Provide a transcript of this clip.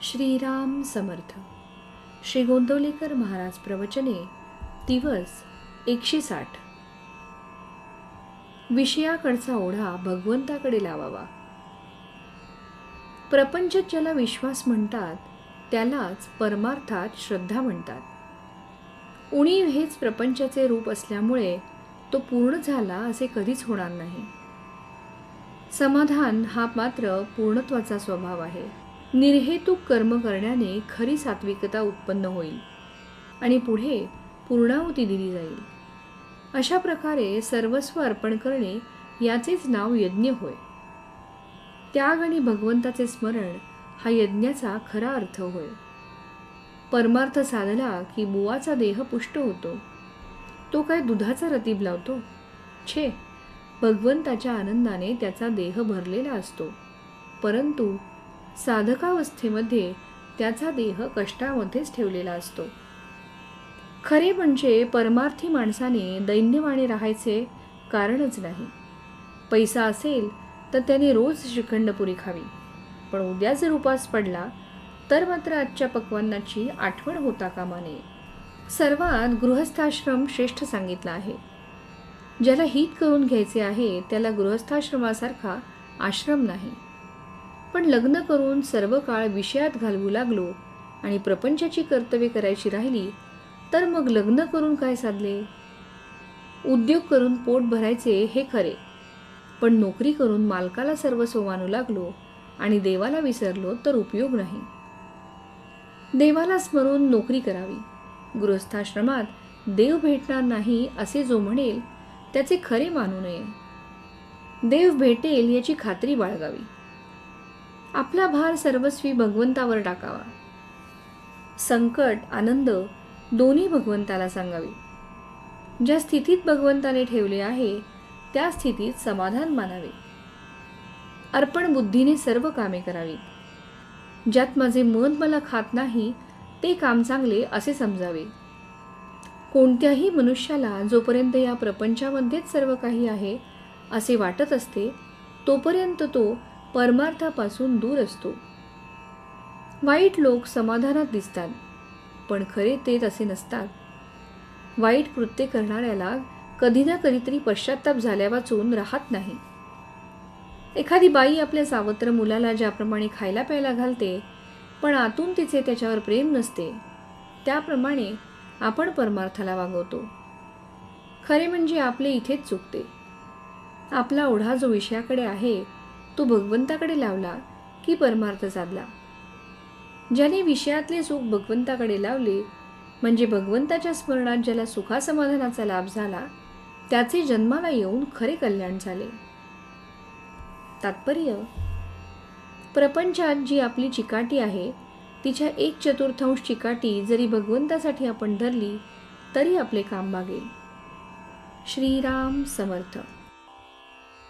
श्रीराम समर्थ. श्री गोंदवलेकर महाराज प्रवचने दिवस 160. विषयाकडचा ओढा भगवंताकडे लावावा. प्रपंचात ज्याला विश्वास म्हणतात त्यालाच परमार्थात श्रद्धा म्हणतात. उणीव हेच प्रपंचाचे रूप असल्यामुळे तो पूर्ण झाला असे कधीच होणार नाही. समाधान हा मात्र पूर्णत्वाचा स्वभाव आहे. निर्हेतुक कर्म करण्याने खरी सात्विकता उत्पन्न होईल आणि पुढे पूर्णाहुती दिली जाईल. अशा प्रकारे सर्वस्व अर्पण करणे याचेच नाव यज्ञ होय. त्याग आणि भगवंताचे स्मरण हा यज्ञाचा खरा अर्थ होय. परमार्थ साधला की बुवाचा देह पुष्ट होतो. तो काय दुधाचा रतीब लावतो? छे, भगवंताच्या आनंदाने त्याचा देह भरलेला असतो, परंतु साधकावस्थेमध्ये त्याचा देह कष्टामध्येच ठेवलेला असतो. खरे म्हणजे परमार्थी माणसाने दैन्यवाणे राहायचे कारणच नाही. पैसा असेल तर त्याने रोज श्रीखंडपुरी खावी, पण उद्या जर उपास पडला तर मात्र आजच्या पक्वान्नाची आठवण होता कामा नये. सर्वात गृहस्थाश्रम श्रेष्ठ सांगितला आहे. ज्याला हित करून घ्यायचे आहे त्याला गृहस्थाश्रमासारखा आश्रम नाही. पण लग्न करून सर्व काळ विषयात घालवू लागलो आणि प्रपंचाची कर्तव्ये करायची राहिली तर मग लग्न करून काय साधले? उद्योग करून पोट भरायचे हे खरे, पण नोकरी करून मालकाला सर्वस्व मानू लागलो आणि देवाला विसरलो तर उपयोग नाही. देवाला स्मरून नोकरी करावी. गृहस्थाश्रमात देव भेटणार नाही असे जो म्हणेल त्याचे खरे मानू नये. देव भेटेल याची खात्री बाळगावी. आपला भार सर्वस्वी भगवंतावर टाकावा. संकट आनंद दोन्ही भगवंताला सांगावी. ज्या स्थितीत भगवंताने ठेवले आहे त्या स्थितीत समाधान मानावे. अर्पण बुद्धीने सर्व कामे करावी. ज्यात माझे मन मला खात नाही ते काम चांगले असे समजावे. कोणत्याही मनुष्याला जोपर्यंत या प्रपंचामध्येच सर्व काही आहे असे वाटत असते तोपर्यंत तो परमार्थापासून दूर असतो. वाईट लोक समाधानात दिसतात, पण खरे ते तसे नसतात. वाईट कृत्य करणाऱ्याला कधी ना कधीतरी पश्चाताप झाल्या वाचून राहत नाही. एखादी बाई आपल्या सावत्र मुलाला ज्याप्रमाणे खायला प्यायला घालते पण आतून तिचे त्याच्यावर प्रेम नसते, त्याप्रमाणे आपण परमार्थाला वागवतो. खरे म्हणजे आपले इथेच चुकते. आपला ओढा जो विषयाकडे आहे तो भगवंताकडे लावला की परमार्थ साधला. ज्याने विषयातले सुख भगवंताकडे लावले म्हणजे भगवंताच्या स्मरणात ज्याला सुखासमाधानाचा लाभ झाला त्याचे जन्माला येऊन खरे कल्याण झाले. तात्पर्य: प्रपंचात जी आपली चिकाटी आहे तिच्या 1/4 चिकाटी जरी भगवंतासाठी आपण धरली तरी आपले काम भागेल. श्रीराम समर्थ.